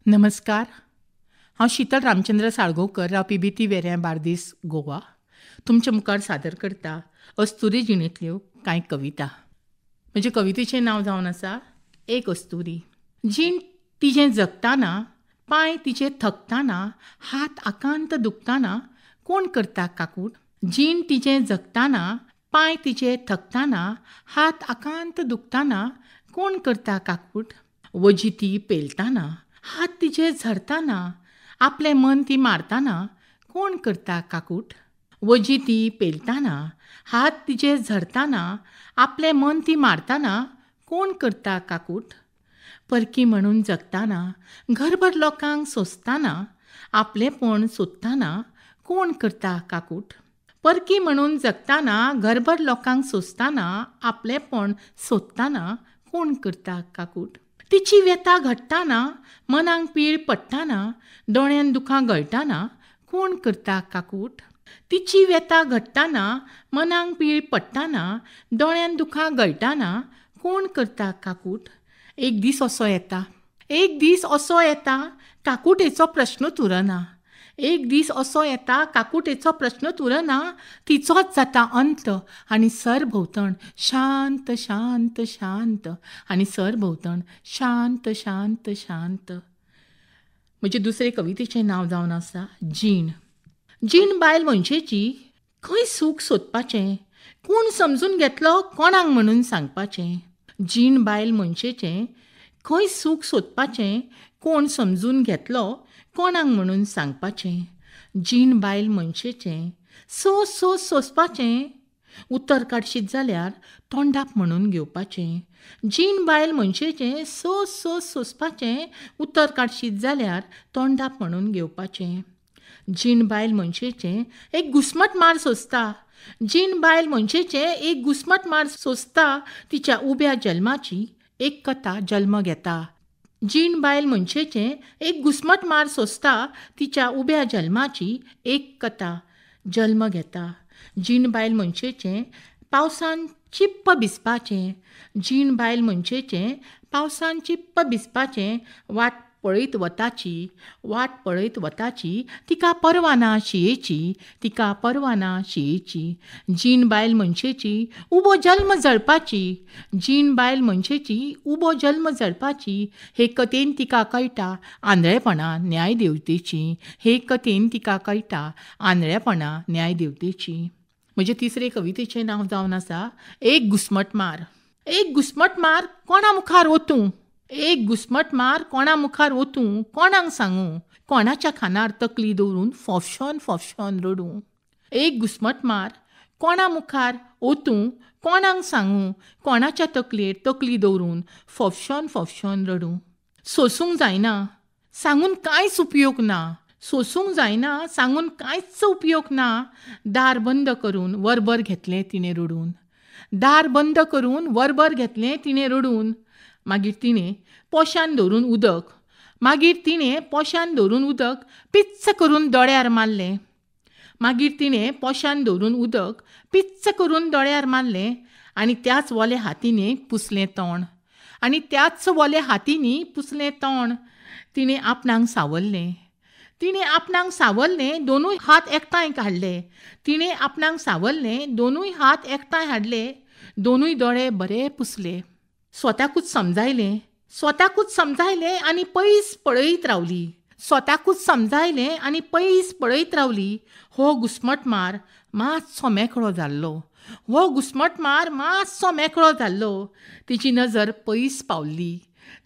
नमस्कार. हांव शीतल रामचंद्र साळगांवकर रावपी बिती वेऱ्यां बार्देस गोवा तुमचे मुखार सादर करता अस्तुरी जिणेंतल्यो कांय कविता. म्हजे कवितेचें नांव जावन आसा एक अस्तुरी. जीण तिजें जगताना, पांय तिचे थकताना, हात आकांत दुखताना कोण करता काकूट. जीण तिजें जगताना, पांय तिचे थकताना, हात आकांत दुखताना कोण करता काकूट. वजी ती पेलताना, हात तिचे झरताना, आपलें मन ती मारताना कोण करता काकूट. वजी ती पेलताना, हात तिचे झरताना, आपलें मन ती मारताना कोण करता काकूट. परकी म्हणून जगताना, घरभर लोकांक सोंसताना, आपलेंपण सोदताना कोण करता काकूट. परकी म्हणून जगताना, घरभर लोकांक सोंसताना, आपलेंपण सोदताना कोण करता काकूट. तिची व्यथा घडटाना, मनाक पीळ पडटाना, दोळ्यान दुखां गळटाना कोण करता काकूट. तिची व्यथा घडटाना, मनाक पीळ पडटाना, दोळ्यान दुखां गळटाना कोण करता काकूट. एक दीस असो येता, एक दीस असो येता, काकुटेचो प्रश्नूच उरना. एक दीस असो येता, काकुटेचो प्रश्नूच उरना, तिचोच जाता अंत आनी सरभोंवतण शांत शांत शांत आनी सरभोंवतण शांत शांत शांत. म्हजे दुसरे कवितेचें नांव जावन आसा जीण. जीण बायल मनशेची खंय सूख सोदपाचें, कोण समजून घेतलो कोणाक म्हणून सांगपाचें. जीण बायल मनशेचें खंय सूख सोदपाचें, कोण समजून घेतलो कोणाक म्हणून सांगपाचें. जीण बायल मनशेचें सोंस सोंस सोंसपाचें, उतर काडशीत जाल्यार तोंडाक म्हणून घेवपाचें. जीण बायल मनशेचें सोंस सोंस सोंसपाचें, उतर काडशीत जाल्यार तोंडाक म्हणून घेवपाचें. जीण बायल मनशेचें एक घुस्मट मार सोंसता. जीण बायल मनशेचें एक घुस्मट मार सोंसता, तिच्या उब्या जल्माची एक कथा जल्म घेता. जीण बायल मनशेचें एक घुस्मट मार सोंसता, तिच्या उब्या जल्माची एक कथा जल्म घेता. जीण बायल मनशेचें पावसान चिप्प भिजपाचें. जीण बायल मनशेचें पावसान चिप्प भिजपाचें, वाट पळयत वताची, वाट पळयत वताची, तिका पर्वा ना शियेची, तिका पर्वा ना शियेची. जीण बायल मनशेची उबो जल्म जळपाची. जीण बायल मनशेची उबो जल्म जळपाची, हे कथेन तिका कळटा आंधळेपणा न्याय देवतेची. हे कथेन तिका कळटा आंधळेपणा न्याय देवतेची. म्हजे तिसरे कवितेचें नांव जावन आसा एक घुस्मट मार. एक घुस्मट मार कोणा मुखार वतूं, एक घुस्मट मार कोणा मुखार वतूं, कोणाक सांगूं, कोणाच्या खांदार तकली दवरून फोफशोन फोफशोन रडूं. एक घुस्मट मार कोणा मुखार वतूं, कोणाक सांगूं, कोणाच्या तकलेर तकली दवरून फोफशोन फोफशोन रडूं. सोंसूंक जायना, सांगून कांयच उपयोग ना. सोंसूंक जायना, सांगून कांयच उपयोग ना. दार बंद करून वरभर घेतलें तिणें रडून. दार बंद करून वरभर घेतलें तिणें रडून. मागीर तिणें पोशान धरून उदक, मागीर तिणें पोशान धरून उदक पिच्च करून दोळ्यार मारलें. मागीर तिणें पोशान धरून उदक पिच्च करून दोळ्यार मारलें आनी त्याच वल्या हातींनी पुसलें तोंड. आनी त्याच वल्या हातींनी पुसलें तोंड. तिणें आपणाक सावरलें, तिणें आपणाक सावरलें, दोनूय हात एकठांय काडले. तिणें आपणाक सावरलें, दोनूय हात एकठांय हाडले, दोनूय दोळे बरे पुसले. स्वताकूच समजायलें, स्वताकूच समजायलें आनी पयस पळयत रावली. स्वताकूच समजायलें आनी पयस पळयत रावली. हो घुस्मट मार मातसो मेकळो जाल्लो, हो घुस्मट मार मातसो मेकळो जाल्लो. तिची नजर पयस पावल्ली,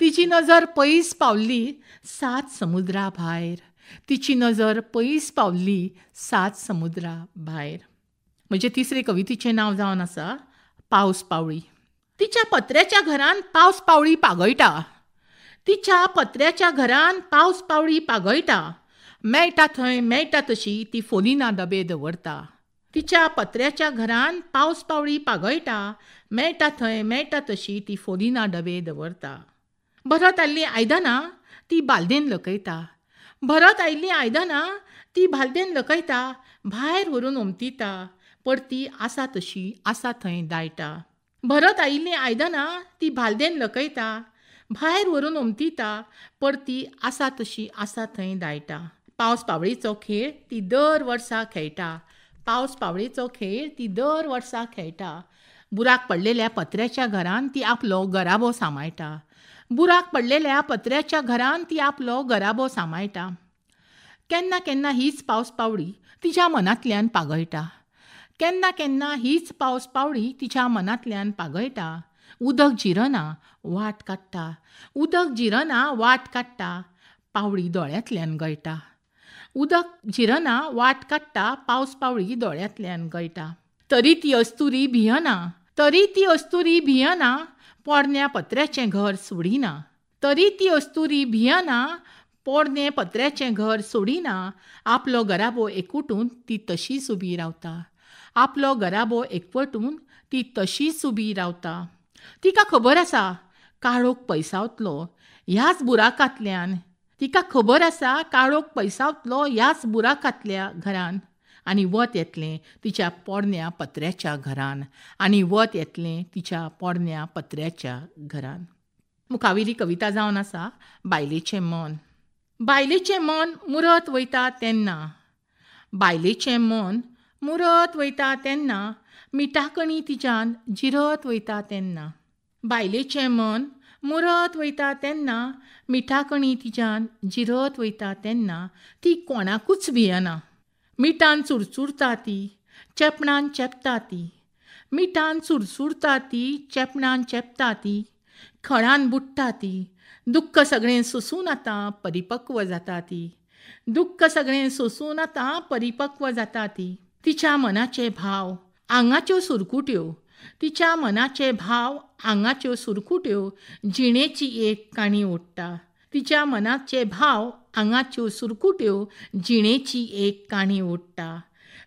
तिची नजर पयस पावल्ली सात समुद्रा भायर. तिची नजर पयस पावल्ली सात समुद्रा भायर. म्हजे तिसरे कवितेचें नांव जावन आसा पावस पावळी. तिच्या पत्र्याच्या घरान पावस पावळी पागयटा. तिच्या पत्र्याच्या घरान पावस पावळी पागयटा. मेळटा थंय मेळटा तशी ती फोलिना डबे दवरता. तिच्या पत्र्याच्या घरान पावस पावळी पागयटा. मेळटा थंय मेळटा तशी ती फोलिना डबे दवरता. भरत आयिल्लीं आयदनां ती बालदेन लकयता. भरत आयिल्लीं आयदनां ती बालदेन लकयता. भायर व्हरून उमतीता, परती आसा तशी आसा थंय दायटा. भरत आयिल्लीं आयदनां ती बालदेन लकयता. भायर व्हरून उमथिता, परती आसा तशी आसा थंय दायटा. पावस पावळीचो खेळ ती दर वर्सा खेळटा. पावस पावळेचो खेळ ती दर वर्सा खेळटा. बुराक पडलेल्या पत्र्याच्या घरान ती आपलो गराबो सांबाळटा. बुराक पडलेल्या पत्र्याच्या घरान ती आपलो गराबो सांबाळटा. केन्ना केन्ना हीच पावस पावळी तिच्या मनांतल्यान पागळटा. केन्ना केन्ना हीच पावस पावळी तिच्या मनांतल्यान पागळटा. उदक जिरना वाट काडटा. उदक जिरना वाट काडटा. पावळी दोळ्यांतल्यान गळटा. उदक जिरना वाट काडटा. पावस पावळी दोळ्यांतल्यान गळटा. तरी ती अस्तुरी भियना. तरी ती अस्तुरी भियना. पोरण्या पत्र्याचें घर सोडिना. तरी ती अस्तुरी भियना. पोरणे पत्र्याचें घर सोडिना. आपलो गराबो एकवटून ती तशीच उबी रावता. आपलो गराबो एकवटून ती तशीच उबी रावता. तिका खबर आसा काळोख पयसावतलो ह्याच बुराकांतल्यान. तिका खबर आसा काळोख पयसावतलो ह्याच बुराकांतल्या घरान. आनी वत येतलें तिच्या पोरण्या पत्र्याच्या घरान. आनी वत येतलें तिच्या पोरण्या पत्र्याच्या घरान. मुखावेली कविता जावन आसा बायलेचें मन. बायलेचें मन मुरत वयता तेन्ना. बायलेचें मन मुरत वयता तेन्ना. मिठा कणी तिच्यान जिरत वयता तेन्ना. बायलेचें मन मुरत वयता तेन्ना. मिठा कणी तिच्यान जिरत वयता तेन्ना. ती कोणाकूच भियना. मिठान चुरचुरता ती. चेपणान चेपता ती. मिठान चुरचुरता ती. चेपणान चेपता ती. खळान बुडटा ती. दुख्ख सगळें सोसून आतां परिपक्व जाता ती. दुख्ख सगळें सोसून आतां परिपक्व जाता ती. तिच्या मनाचे भाव आंगाच्यो सुरकुट्यो. तिच्या मनाचे भाव आंगाच्यो सुरकुट्यो. जिणेची एक काणी ओडटा. तिच्या मनाचे भाव आंगाच्यो सुरकुट्यो. जिणेची एक काणी ओडटा.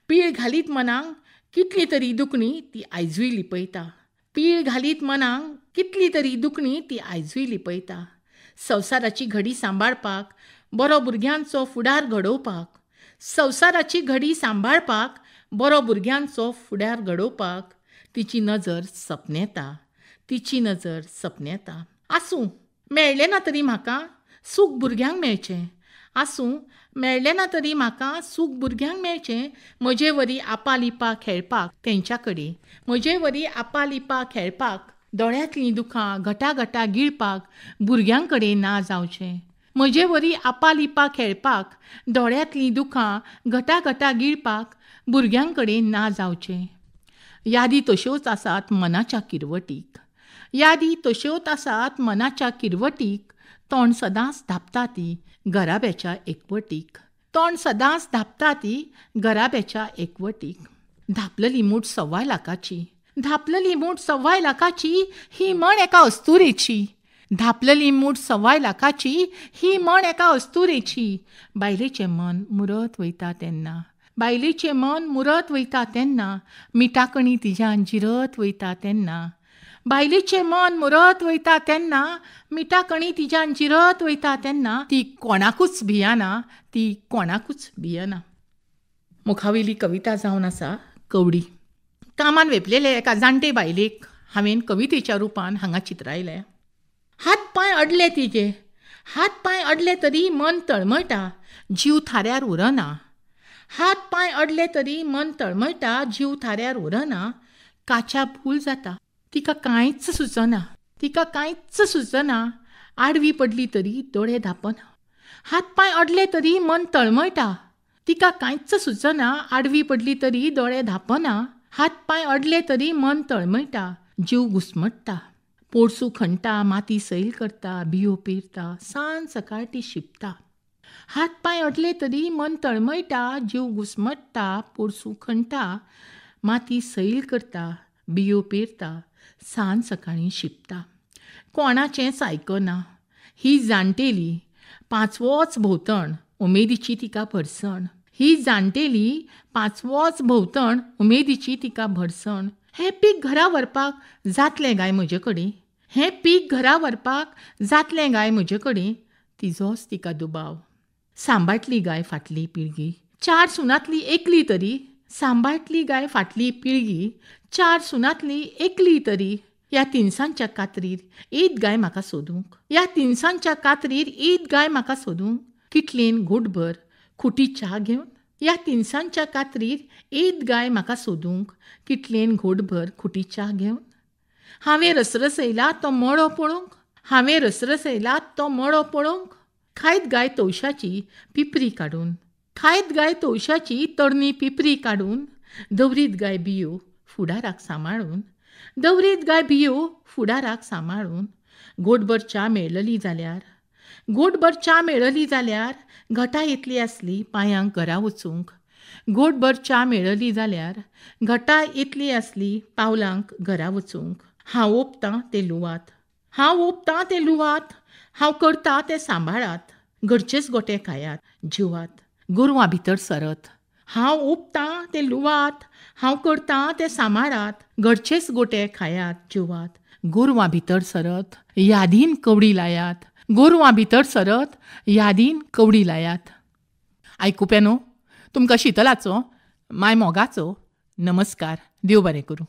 पीळ घालीत मनांक कितली तरी दुखणी ती आयजूय लिपयता. पीळ घालीत मनांक कितली तरी दुखणी ती आयजूय लिपयता. संवसाराची घडी सांबाळपाक बरो भुरग्यांचो फुडार घडोवपाक. संवसाराची घडी सांबाळपाक बरो भुरग्यांचो फुडार घडोवपाक तिची नजर सपनेता. तिची नजर सपनेता. आसूं मेळ्ळें ना तरी म्हाका सूख भुरग्यांक मेळचें. आसूं मेळ्ळें ना तरी म्हाका सूख भुरग्यांक मेळचें. म्हजे वरी आपालिपा खेळपाक तेंच्या कडेन. म्हजे वरी आपालिपा खेळपाक दोळ्यांतलीं दुखां घटा घटा गिळपाक भुरग्यां कडेन ना जावचें. म्हजे वरी आपालिपा खेळपाक दोळ्यांतलीं दुखां घटा घटा गिळपाक भुरग्यां कडेन ना जावचें. यादी तश्योच आसात मनाच्या किरवटीक. यादी तश्योच आसात मनाच्या किरवटीक. तोंड सदांच धांपता ती घराब्याच्या एकवटीक. तोंड सदांच धांपता ती घराब्याच्या एकवटीक. धापलली मूठ 1.25 लाखाची. धापलली मूठ 1.25 लाखाची ही म्हण एका अस्तुरेची. धापलली मूठ 1.25 लाखाची ही म्हण एका अस्तुरेची. बायलेचें मन मुरत वयता तेन्ना. बायलेचें मन मुरत वयता तेन्ना. मिठा कणी तिच्यान जिरत वयता तेन्ना. बायलेचें मन मुरत वयता तेन्ना. मिठा कणी तिच्यान जिरत वयता तेन्ना. ती कोणाकूच भियना. ती कोणाकूच भियना. मुखावेली कविता जावन आसा कवडी. कामान वेपलेले एका जाणटे बायलेक हांवें कवितेच्या रुपान हांगा चित्रायलें. हात पांय अडले तिचे. हात पांय अडले तरी मन तळमळटा. जीव थाऱ्यार उरना. हात पांय अडले तरी मन तळमळटा. जीव थाऱ्यार उरना. काच्या भूल जाता. तिका कांयच सुचना. तिका कांयच सुचना. आडवी पडली तरी दोळे धांपना. हात पांय अडले तरी मन तळमळटा. तिका कांयच सुचना. आडवी पडली तरी दोळे धांपना. हात पांय अडले तरी मन तळमळटा. जीव घुस्मटता. पोरसूं खणटा. माती सैल करता. बियो पेरता. सांज सकाळ ती शिंपता. हात पांय अडले तरी मन तळमळटा. जीव घुस्मटता. पोरसूं खणटा. माती सैल करता. बियो पेरता. सांज सकाळीं शिंपता. कोणाचेंच आयकना. ही जाणटेली 5वोच भोंवतण उमेदीची तिका भरसण. ही जाणटेली 5वोच भोंवतण उमेदीची तिका भरसण. हें पीक घरा व्हरपाक जातलें गाय म्हजे कडेन. हें पीक घरा व्हरपाक जातलें गाय म्हजे कडेन. तिजोच तिका दुबाव. सांबाळटली गाय फाटली पिळगी. 4 सुनांतली एकली तरी. सांबाळटली गाय फाटली पिळगी. 4 सुनांतली एकली तरी. ह्या तिनसांच्या कात्रीर ईद गाय म्हाका सोदूंक, ह्या तिनसांच्या कात्रीर ईद गाय म्हाका सोदूंक, किटलीन घुटभर खुटी च्या घेवन, ह्या तिनसांच्या कात्रीर ईद गाय म्हाका सोदूंक, किटलेन घोटभर खुटी च्या घेवन. हांवें रसरसयला तो मळो पळोवंक, हांवें रसरसयला तो मळो पळोवंक. खायत गाय तवशाची पिपरी काडून, खायत गाय तवशाची तरणी पिपरी काडून, दवरीत गाय बियो फुडाराक सांबाळून, दवरीत गाय बियो फुडाराक सांबाळून. घोटभर च्या मेळ्ळली जाल्यार, घोटभर च्या मेळ्ळली जाल्यार घटा येतली आसली पांयांक घरा वचूंक. घोटभर च्या मेळ्ळली जाल्यार घटा येतली आसली पावलांक घरा वचूंक. हांव ओंपतां तें लुवात, हांव ओंपतां तें लुवात, हांव करतां तें सांबाळात. घरचेच गोटे खायात जिवात, गोरवां भितर सरत. हांव ओंपतां तें लुवात, हांव करतां तें सांबाळात. घरचेच गोटे खायात जिवात, गोरवां भितर सरत. यादीन कवडी लायात, गोरवां भितर सरत. यादीन कवडी लायात. आयकुप्यानो, तुमकां शितलाचो माय मोगाचो नमस्कार. देव बरें करूं.